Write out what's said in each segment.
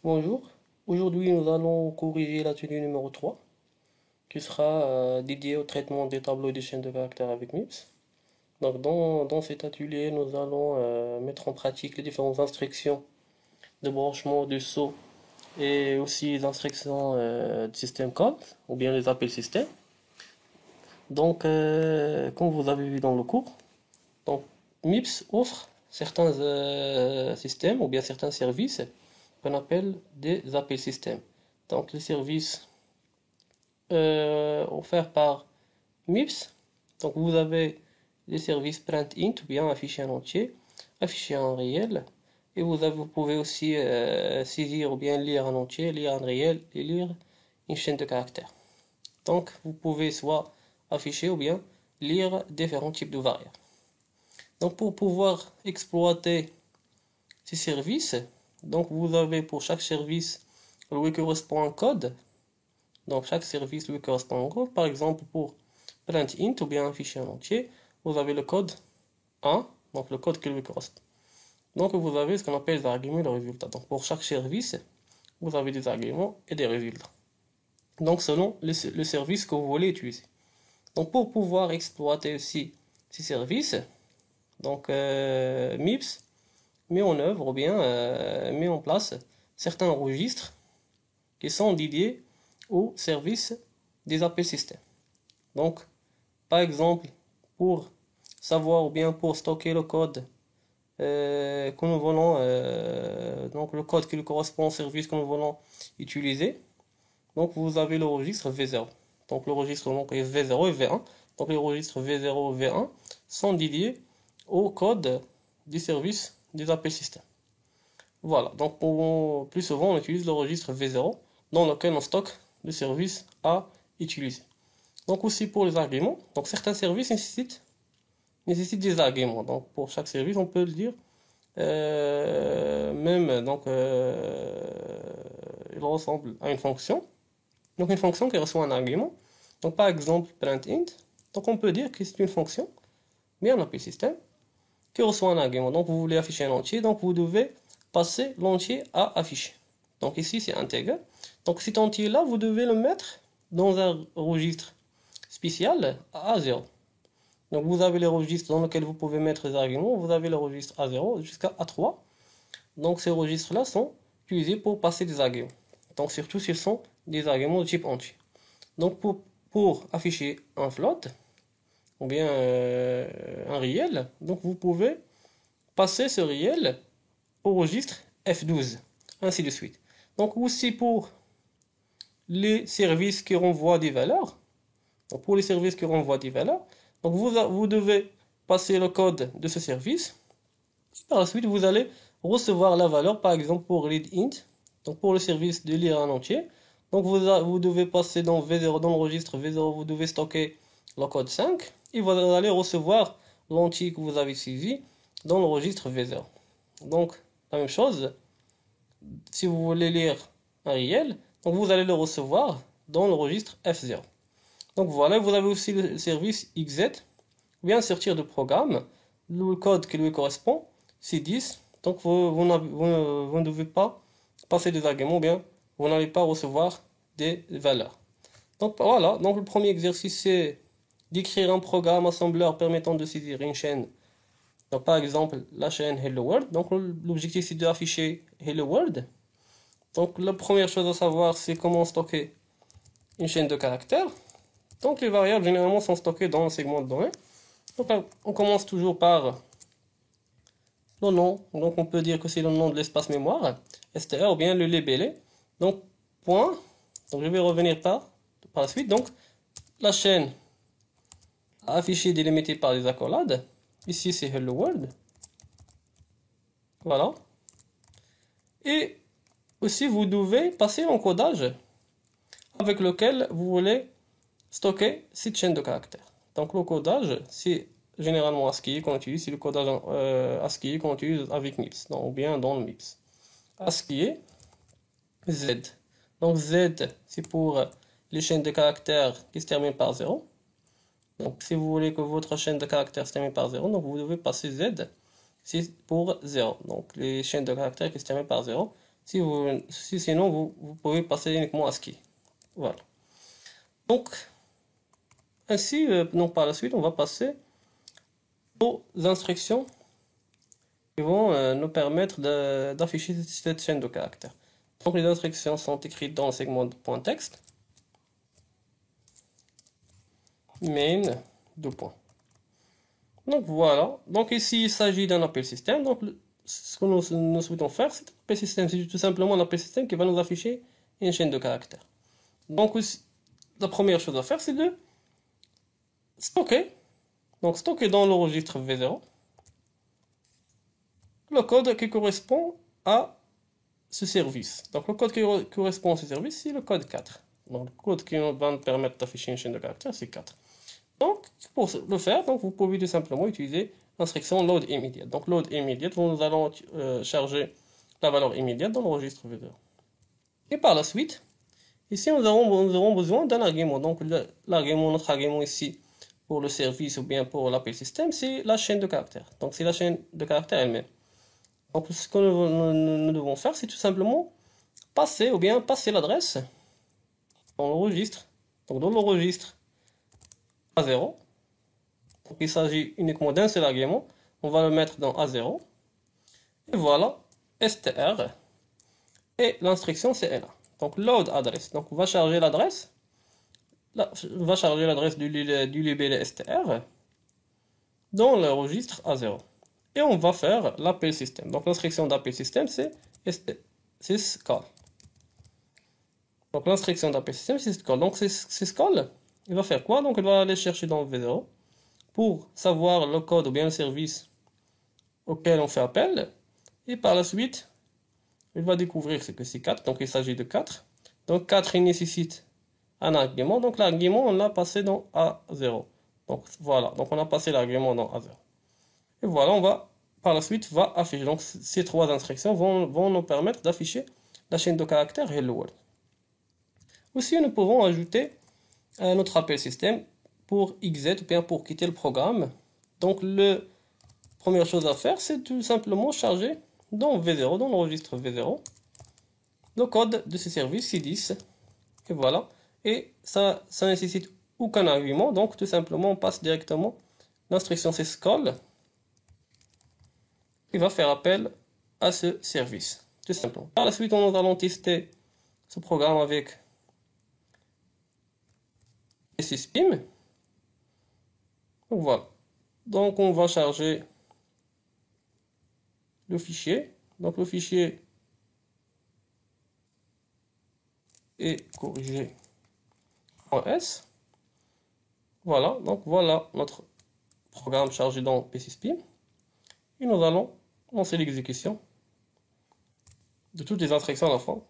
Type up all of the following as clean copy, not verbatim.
Bonjour, aujourd'hui nous allons corriger l'atelier numéro 3 qui sera dédié au traitement des tableaux et des chaînes de caractères avec MIPS. Donc dans cet atelier nous allons mettre en pratique les différentes instructions de branchement, de saut et aussi les instructions de système code ou bien les appels système. Donc comme vous avez vu dans le cours, donc MIPS offre certains systèmes ou bien certains services qu'on appelle des appels système. Donc les services offerts par MIPS. Donc vous avez les services print-int ou bien afficher en entier, afficher en réel. Et vous pouvez aussi saisir ou bien lire en entier, lire en réel et lire une chaîne de caractères. Donc vous pouvez soit afficher ou bien lire différents types de variables. Donc pour pouvoir exploiter ces services, donc vous avez pour chaque service lui correspond un code. Donc chaque service lui correspond un code. Par exemple pour print-int ou bien un fichier en entier, vous avez le code 1, donc le code qui lui correspond. Donc vous avez ce qu'on appelle les arguments et les résultats. Donc pour chaque service, vous avez des arguments et des résultats. Donc selon le service que vous voulez utiliser. Donc pour pouvoir exploiter aussi ces services, donc MIPS met en œuvre ou bien met en place certains registres qui sont dédiés au service des appels système. Donc, par exemple, pour savoir ou bien pour stocker le code que nous voulons, donc le code qui correspond au service que nous voulons utiliser, donc vous avez le registre V0. Donc le registre donc, est V0 et V1. Donc les registres V0 et V1 sont dédiés au code du service des appels système. Voilà, donc plus souvent on utilise le registre V0 dans lequel on stocke le service à utiliser. Donc aussi pour les arguments, donc certains services nécessitent des arguments. Donc pour chaque service on peut le dire, même donc il ressemble à une fonction. Donc une fonction qui reçoit un argument. Donc par exemple print-int, donc on peut dire que c'est une fonction, bien appelée système, qui reçoit un argument. Donc vous voulez afficher un entier, donc vous devez passer l'entier à afficher. Donc ici c'est intègre. Donc cet entier là vous devez le mettre dans un registre spécial à 0. Donc vous avez les registres dans lesquels vous pouvez mettre les arguments, vous avez le registre A0 jusqu'à A3. Donc ces registres là sont utilisés pour passer des arguments. Donc surtout s'ils sont des arguments de type entier. Donc pour afficher un float ou bien un réel, donc vous pouvez passer ce réel au registre F12, ainsi de suite. Donc aussi pour les services qui renvoient des valeurs, donc pour les services qui renvoient des valeurs, donc vous devez passer le code de ce service. Par la suite, vous allez recevoir la valeur, par exemple pour readInt, donc pour le service de lire en entier. Donc vous devez passer dans V0, dans le registre V0, vous devez stocker le code 5 et vous allez recevoir l'entier que vous avez saisi dans le registre V0. Donc la même chose, si vous voulez lire un réel, donc vous allez le recevoir dans le registre F0. Donc voilà, vous avez aussi le service XZ, ou bien sortir de programme, le code qui lui correspond, c'est 10. Donc vous ne devez pas passer des arguments, ou bien vous n'allez pas recevoir des valeurs. Donc voilà, donc le premier exercice c'est d'écrire un programme assembleur permettant de saisir une chaîne. Donc par exemple la chaîne Hello World. Donc l'objectif c'est d'afficher Hello World. Donc la première chose à savoir c'est comment stocker une chaîne de caractères. Donc les variables généralement sont stockées dans un segment de données. Donc là, on commence toujours par le nom. Donc on peut dire que c'est le nom de l'espace mémoire, str, ou bien le libellé. Donc point. Donc je vais revenir par la suite. Donc la chaîne affichée délimitée par des accolades. Ici c'est Hello World. Voilà. Et aussi vous devez passer l'encodage avec lequel vous voulez stocker cette chaîne de caractères. Donc le codage, c'est généralement ASCII qu'on utilise, c'est le codage ASCII qu'on utilise avec MIPS, donc, ou bien dans le MIPS. ASCII Z. Donc Z, c'est pour les chaînes de caractères qui se terminent par 0. Donc si vous voulez que votre chaîne de caractères se termine par 0, donc vous devez passer Z, c'est pour 0. Donc les chaînes de caractères qui se terminent par 0, Sinon, vous pouvez passer uniquement à ASCII. Voilà. Donc, ainsi, donc par la suite, on va passer aux instructions qui vont nous permettre d'afficher cette chaîne de caractères. Donc, les instructions sont écrites dans le segment de .text, main, deux points. Donc voilà, donc ici il s'agit d'un appel système. Donc ce que nous souhaitons faire, c'est un appel système, c'est tout simplement un appel système qui va nous afficher une chaîne de caractères. Donc la première chose à faire, c'est de stocker. Donc stocker dans le registre V0 le code qui correspond à ce service. Donc le code qui correspond à ce service, c'est le code 4. Donc le code qui va nous permettre d'afficher une chaîne de caractères, c'est 4. Donc, pour le faire, donc, vous pouvez tout simplement utiliser l'instruction load immediate. Donc, load immediate, nous allons charger la valeur immédiate dans le registre V0. Et par la suite, ici, nous aurons besoin d'un argument. Donc, notre argument ici, pour le service ou bien pour l'appel système, c'est la chaîne de caractères. Donc, c'est la chaîne de caractères elle-même. Donc, ce que nous devons faire, c'est tout simplement passer l'adresse dans le registre. Donc, dans le registre A0, donc il s'agit uniquement d'un seul argument, on va le mettre dans A0, et voilà, str, et l'instruction c'est là. Donc load address, donc on va charger l'adresse, du libellé str dans le registre A0. Et on va faire l'appel système. Donc l'instruction d'appel système c'est call. Donc l'instruction d'appel système c'est call. Donc c'est call, il va faire quoi? Donc il va aller chercher dans V0 pour savoir le code ou bien le service auquel on fait appel. Et par la suite, il va découvrir que c'est 4. Donc il s'agit de 4. Donc 4, il nécessite un argument. Donc l'argument, on l'a passé dans A0. Donc voilà. Donc on a passé l'argument dans A0. Et voilà, on va par la suite va afficher. Donc ces trois instructions vont nous permettre d'afficher la chaîne de caractères Hello World. Aussi, nous pouvons ajouter notre appel système pour exit ou bien pour quitter le programme. Donc la première chose à faire, c'est tout simplement charger dans V0, dans le registre V0, le code de ce service C10. Et voilà. Et ça nécessite aucun argument. Donc tout simplement, on passe directement l'instruction syscall qui va faire appel à ce service. Tout simplement. Par la suite, nous allons tester ce programme avec SysPIM. Donc voilà. Donc on va charger le fichier. Donc le fichier est corrigé en S. Voilà. Donc voilà notre programme chargé dans PCSPIM. Et nous allons lancer l'exécution de toutes les instructions à la fin.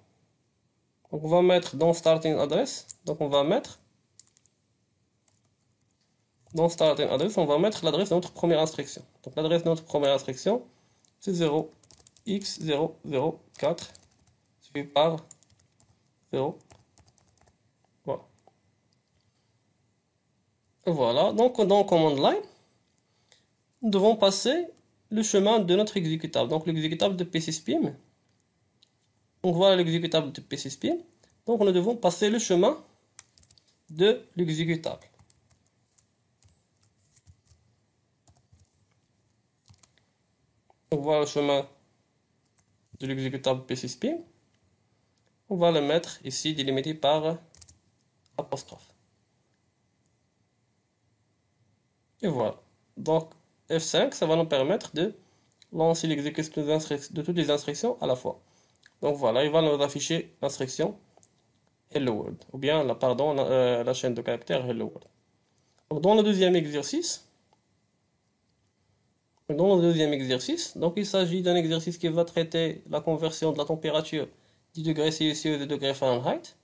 Donc on va mettre dans starting address. Donc on va mettre dans starting address, on va mettre l'adresse de notre première instruction. Donc l'adresse de notre première instruction, c'est 0x004 suivi par 0. Voilà. Et voilà. Donc dans command line, nous devons passer le chemin de notre exécutable. Donc l'exécutable de PCSPIM. Donc voilà l'exécutable de PCSPIM. Donc nous devons passer le chemin de l'exécutable. Donc voilà le chemin de l'exécutable PCSPIM. On va le mettre ici délimité par apostrophe. Et voilà. Donc F5, ça va nous permettre de lancer l'exécution de toutes les instructions à la fois. Donc voilà, il va nous afficher l'instruction Hello World, ou bien la chaîne de caractères Hello World. Donc dans le deuxième exercice, donc il s'agit d'un exercice qui va traiter la conversion de la température du degré Celsius et degré Fahrenheit.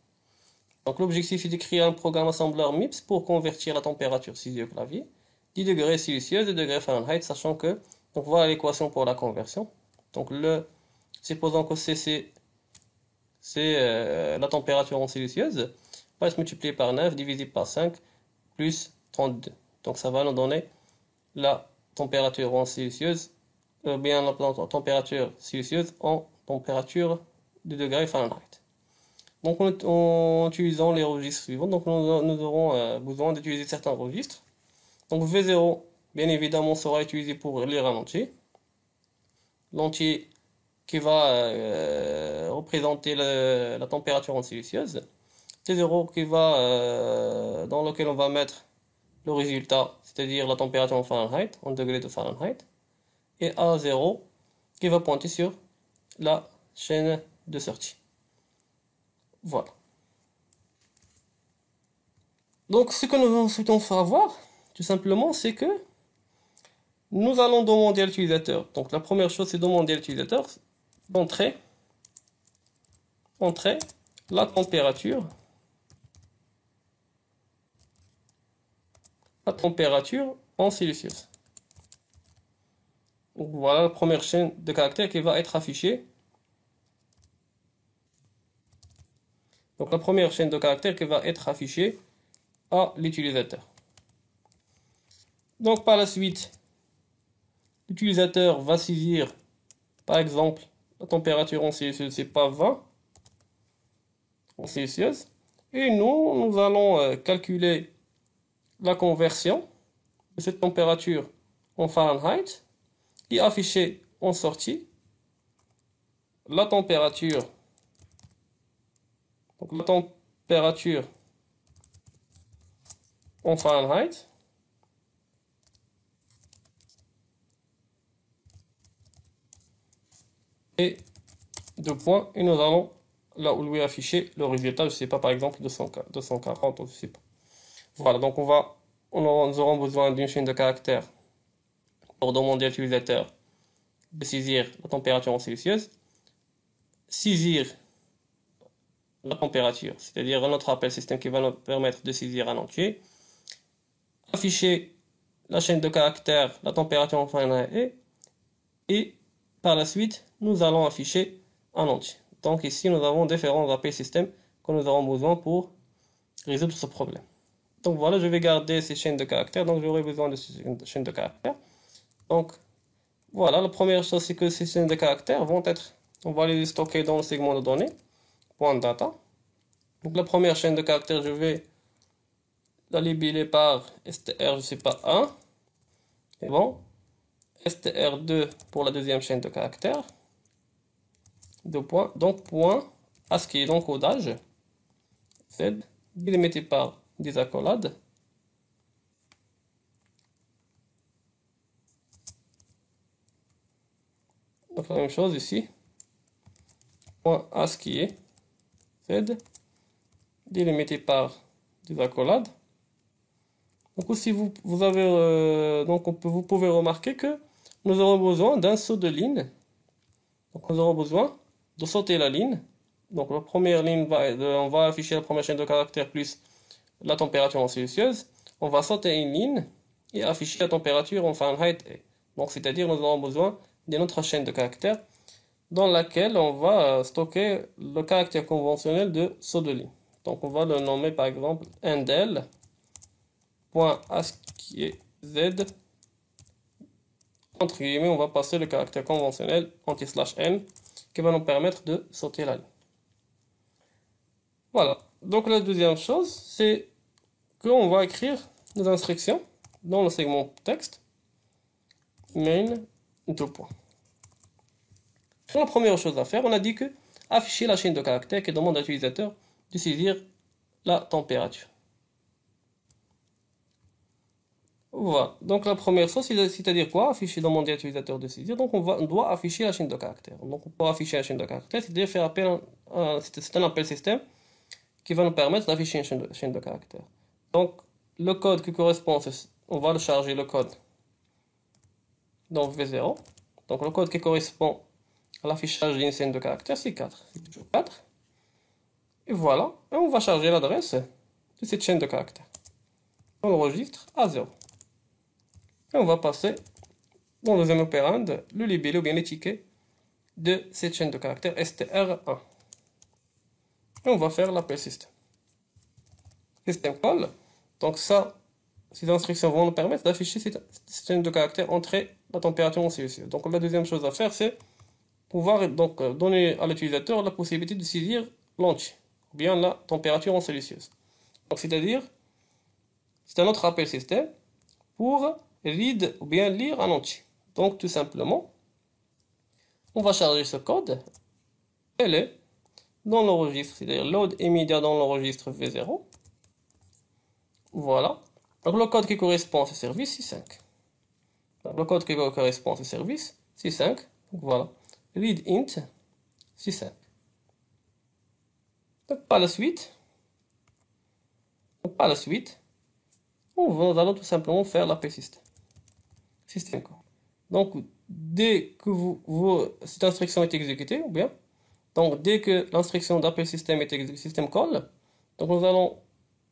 Donc l'objectif est d'écrire un programme assembleur MIPS pour convertir la température ici au clavier, 10 degrés Celsius et degrés Fahrenheit, sachant que, donc voilà l'équation pour la conversion. Donc supposons que c'est la température en Celsius, va être multiplié par 9 divisé par 5 plus 32. Donc ça va nous donner la température en Celsius, bien la température Celsius en température de degrés Fahrenheit. Donc en utilisant les registres suivants, donc nous aurons besoin d'utiliser certains registres. Donc V0, bien évidemment, sera utilisé pour lire un entier. L'entier qui va représenter la température en Celsius. T0 qui va, dans lequel on va mettre le résultat, c'est-à-dire la température en Fahrenheit, en degrés de Fahrenheit. Et A0 qui va pointer sur la chaîne de sortie. Voilà. Donc ce que nous souhaitons savoir, tout simplement, c'est que nous allons demander à l'utilisateur. Donc la première chose, c'est demander à l'utilisateur d'entrer la température en Celsius. Donc voilà la première chaîne de caractères qui va être affichée. Donc la première chaîne de caractères qui va être affichée à l'utilisateur. Donc par la suite, l'utilisateur va saisir, par exemple, la température en Celsius, c'est pas 20 en Celsius. Et nous allons calculer la conversion de cette température en Fahrenheit et afficher en sortie la température. Donc la température en Fahrenheit et deux points, et nous allons là où lui afficher le résultat, je ne sais pas, par exemple 240, je ne sais pas. Voilà, donc nous aurons besoin d'une chaîne de caractères pour demander à l'utilisateur de saisir la température en Celsius, saisir la température, c'est-à-dire notre appel système qui va nous permettre de saisir un entier, afficher la chaîne de caractères, la température en Fahrenheit, et par la suite, nous allons afficher un entier. Donc ici, nous avons différents appels systèmes que nous aurons besoin pour résoudre ce problème. Donc voilà, je vais garder ces chaînes de caractères, donc j'aurai besoin de ces chaînes de caractères. Donc voilà, la première chose, c'est que ces chaînes de caractères vont être, on va les stocker dans le segment de données, .data. Donc la première chaîne de caractères, je vais la labeller par str, je ne sais pas, 1. C'est bon. str2 pour la deuxième chaîne de caractères. Deux points. Donc point ASCII, donc codage. Z, délimité par des accolades. Donc la même chose ici. Point ASCII, Z, délimité par des accolades. Donc aussi vous avez donc vous pouvez remarquer que nous aurons besoin d'un saut de ligne. Donc nous aurons besoin de sauter la ligne. Donc la première ligne on va afficher la première chaîne de caractères plus la température en Celsius. On va sauter une ligne et afficher la température en Fahrenheit. Donc c'est-à-dire nous aurons besoin d'une autre chaîne de caractères dans laquelle on va stocker le caractère conventionnel de saut de ligne. Donc on va le nommer par exemple indel. .ASCII Z, entre guillemets, on va passer le caractère conventionnel anti/n qui va nous permettre de sauter la ligne. Voilà. Donc la deuxième chose, c'est qu'on va écrire nos instructions dans le segment texte main deux points. La première chose à faire, on a dit que afficher la chaîne de caractères qui demande à l'utilisateur de saisir la température. Voilà, donc la première chose, c'est-à-dire quoi? Afficher, demander à l'utilisateur de saisir. Donc on doit afficher la chaîne de caractères. Donc pour afficher la chaîne de caractères, c'est-à-dire faire appel c'est un appel système qui va nous permettre d'afficher une chaîne de caractères. Donc le code qui correspond, on va le charger le code dans V0. Donc le code qui correspond à l'affichage d'une chaîne de caractères, c'est 4. C'est toujours 4. Et voilà, et on va charger l'adresse de cette chaîne de caractères dans le registre A0. Et on va passer dans le deuxième opérande le libellé ou bien les tickets de cette chaîne de caractères str1. Et on va faire l'appel système. Système call. Donc ça, ces instructions vont nous permettre d'afficher cette chaîne de caractères entrée la température en Celsius. Donc la deuxième chose à faire, c'est pouvoir donc donner à l'utilisateur la possibilité de saisir l'entier, ou bien la température en Celsius. Donc c'est-à-dire, c'est un autre appel système pour read ou bien lire un entier. Donc tout simplement, on va charger ce code, elle est dans le registre, c'est-à-dire load immédiat dans le registre V0. Voilà. Donc le code qui correspond à ce service, c'est 5. Donc, le code qui correspond à ce service, c'est 5. Donc voilà. Read int, c'est 5. Donc par la suite, nous allons tout simplement faire l'appel système call. Donc dès que cette instruction est exécutée, ou bien, donc dès que l'instruction d'appel système est exécutée, système call, donc nous allons,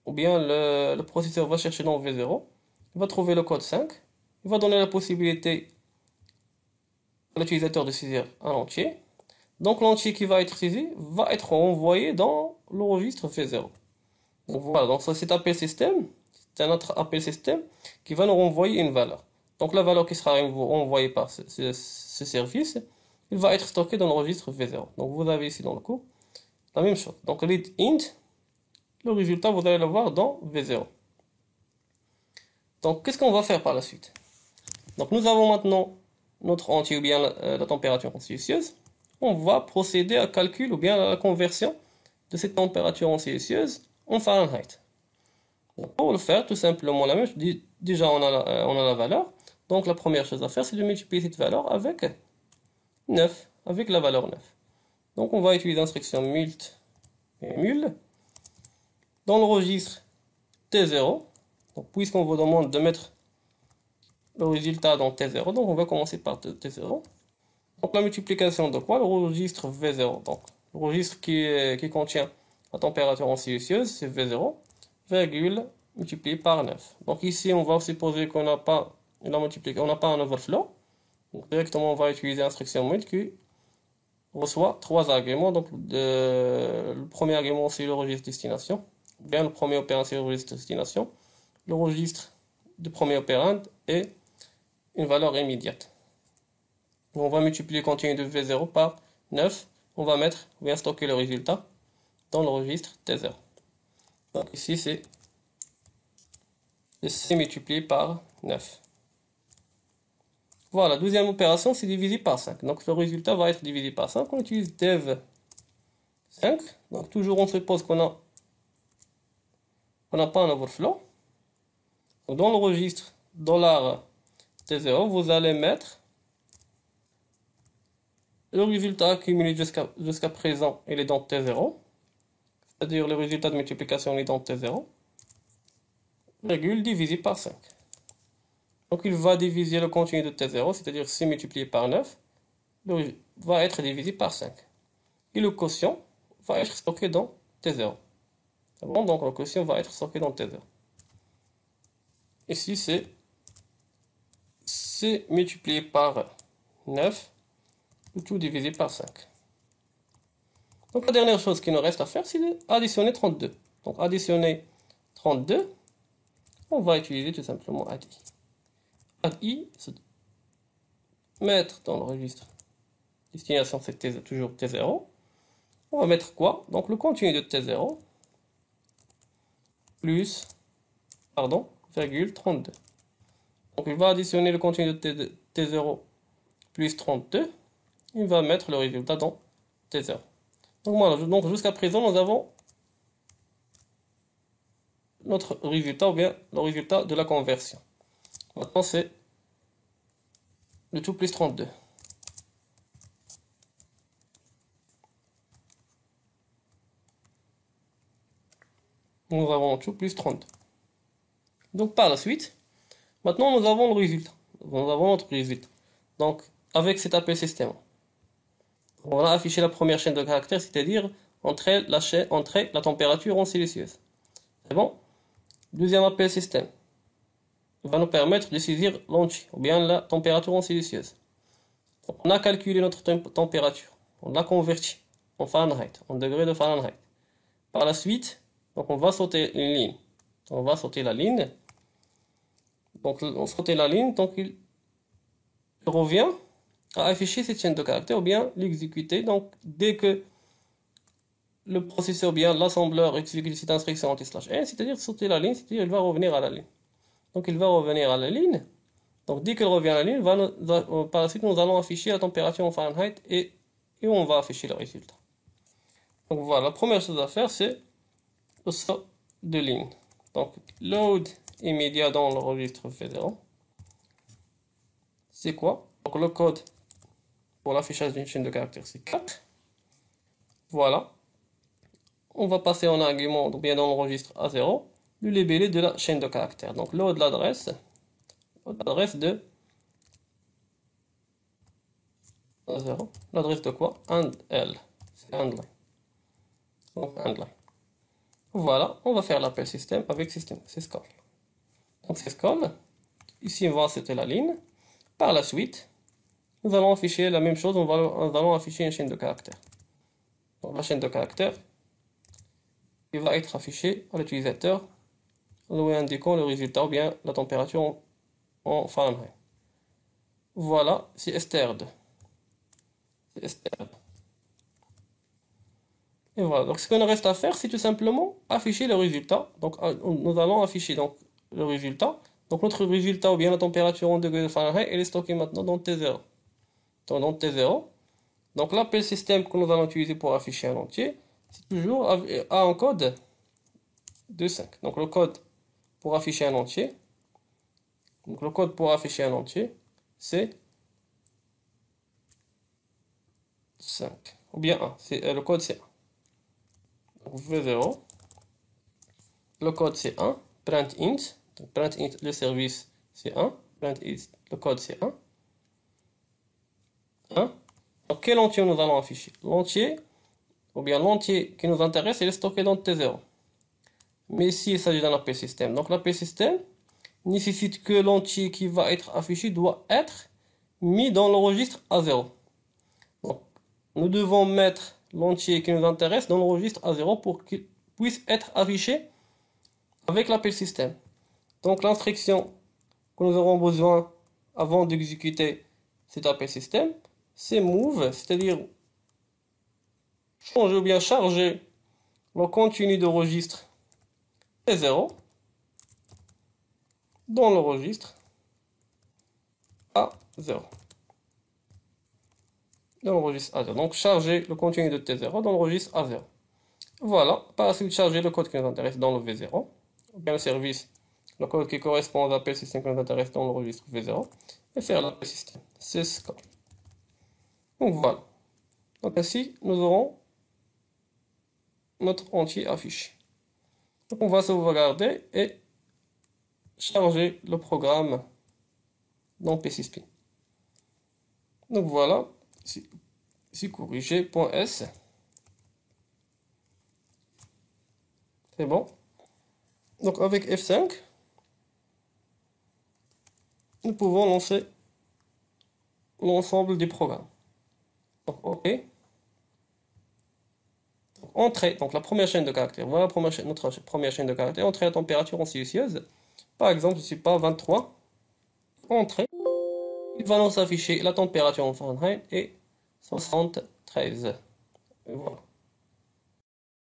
ou bien le processeur va chercher dans V0, il va trouver le code 5, il va donner la possibilité à l'utilisateur de saisir un entier. Donc l'entier qui va être saisi va être envoyé dans le registre V0. Donc voilà, donc ça c'est appel système, c'est un autre appel système qui va nous renvoyer une valeur. Donc la valeur qui sera envoyée par ce service, il va être stocké dans le registre V0. Donc vous avez ici dans le cours la même chose. Donc read int, le résultat vous allez le voir dans V0. Donc qu'est-ce qu'on va faire par la suite? Donc nous avons maintenant notre entier ou bien la température en Celsius. On va procéder à calcul ou bien à la conversion de cette température en Celsius en Fahrenheit. Donc, pour le faire, tout simplement la même chose. Déjà on a la valeur. Donc la première chose à faire, c'est de multiplier cette valeur avec 9, avec la valeur 9. Donc on va utiliser l'instruction mult et mul. Dans le registre T0, donc puisqu'on vous demande de mettre le résultat dans T0, donc on va commencer par T0. Donc la multiplication de quoi? Le registre V0. Donc le registre qui contient la température en Celsius, c'est V0, virgule, multiplié par 9. Donc ici, on va supposer qu'on n'a pas un overflow. Donc directement, on va utiliser l'instruction mult qui reçoit 3 arguments. Donc le premier argument, c'est le registre destination. Bien, le premier opérand, c'est le registre destination. Le registre de premier opérand est une valeur immédiate. On va multiplier le contenu de V0 par 9. On va stocker le résultat dans le registre T0. Donc ici, c'est C multiplié par 9. Voilà, deuxième opération, c'est divisé par 5. Donc le résultat va être divisé par 5. On utilise dev 5. Donc toujours on suppose qu'on n'a pas un overflow. Donc, dans le registre $T0, vous allez mettre le résultat accumulé jusqu'à présent, il est dans T0. C'est-à-dire le résultat de multiplication est dans T0. Virgule divisé par 5. Donc il va diviser le contenu de T0, c'est-à-dire 6 multiplié par 9, va être divisé par 5. Et le quotient va être stocké dans T0. Bon, donc le quotient va être stocké dans T0. Ici c'est C multiplié par 9, tout divisé par 5. Donc la dernière chose qu'il nous reste à faire, c'est d'additionner 32. Donc additionner 32, on va utiliser tout simplement add i. Add i, mettre dans le registre destination, c'est toujours T0. On va mettre quoi? Donc le contenu de T0 plus, virgule 32. Donc il va additionner le contenu de T0 plus 32. Il va mettre le résultat dans T0. Donc voilà, donc jusqu'à présent, nous avons notre résultat, ou bien le résultat de la conversion. Maintenant, c'est le tout plus 32. Nous avons tout plus 32. Donc par la suite, maintenant nous avons le résultat. Nous avons notre résultat. Donc avec cet appel système, on va afficher la première chaîne de caractères, c'est-à-dire entrer la température en Celsius. C'est bon? Deuxième appel système va nous permettre de saisir l'entier, ou bien la température en Celsius. Donc, on a calculé notre température, on l'a converti en Fahrenheit, en degrés de Fahrenheit. Par la suite, donc on va sauter une ligne. On va sauter la ligne. Donc on saute la ligne, donc il revient à afficher cette chaîne de caractères ou bien l'exécuter. Donc, dès que le processeur ou bien l'assembleur exécute cette instruction anti/n, c'est-à-dire sauter la ligne, c'est-à-dire il va revenir à la ligne. Donc, il va revenir à la ligne. Donc, dès qu'il revient à la ligne, par la suite, nous allons afficher la température en Fahrenheit et on va afficher le résultat. Donc, voilà, la première chose à faire, c'est le saut de ligne. Donc, load immédiat dans le registre V0. C'est quoi? Donc, le code pour l'affichage d'une chaîne de caractères, c'est 4. Voilà. On va passer en argument, ou bien dans le registre A0, le libellé de la chaîne de caractères. Donc, load l'adresse de A0. L'adresse de quoi? AND-L. C'est AND-line. Donc, AND-line. Voilà, on va faire l'appel système avec système syscall. Donc, syscall, ici, on va accepter la ligne. Par la suite, nous allons afficher la même chose, nous allons afficher une chaîne de caractères. Donc, la chaîne de caractères, il va être affichée à l'utilisateur en lui indiquant le résultat ou bien la température en Fahrenheit. Voilà, c'est str2. C'est str2. Et voilà, donc ce qu'on reste à faire, c'est tout simplement afficher le résultat. Donc nous allons afficher donc, le résultat. Donc notre résultat ou bien la température en degrés de Fahrenheit, elle est stockée maintenant dans T0. Donc dans T0. Donc l'appel système que nous allons utiliser pour afficher un entier, c'est toujours a un code de 5. Donc le code pour afficher un entier, c'est 5. Ou bien 1. Le code c'est 1. Donc V0. Le code c'est 1. Print int. Donc print int, le service c'est 1. Print int, le code c'est 1. 1. Donc quel entier nous allons afficher? L'entier, ou bien l'entier qui nous intéresse, il est stocké dans T0. Mais ici, il s'agit d'un appel système. Donc l'appel système nécessite que l'entier qui va être affiché doit être mis dans le registre A0. Donc, nous devons mettre l'entier qui nous intéresse dans le registre A0 pour qu'il puisse être affiché avec l'appel système. Donc l'instruction que nous aurons besoin avant d'exécuter cet appel système, c'est move, c'est-à-dire changer ou bien charger le contenu de registre T0 dans le registre A0. Dans le registre A0. Donc charger le contenu de T0 dans le registre A0. Voilà. Par la suite, charger le code qui nous intéresse dans le V0. Ou bien le service, le code qui correspond à l'appel système qui nous intéresse dans le registre V0. Et faire l'appel système. C'est ce code. Donc voilà. Donc ainsi, nous aurons notre entier affiché. Donc on va sauvegarder et charger le programme dans PCSP. Donc voilà, c'est corrigé.s. C'est bon. Donc avec F5, nous pouvons lancer l'ensemble des programmes. Donc OK. Donc, entrée, donc la première chaîne de caractères. Voilà notre première chaîne de caractères. Entrée à température en silencieuse. Par exemple, je ne sais pas, 23. Entrée. Il va nous afficher la température en Fahrenheit et 73. Et voilà.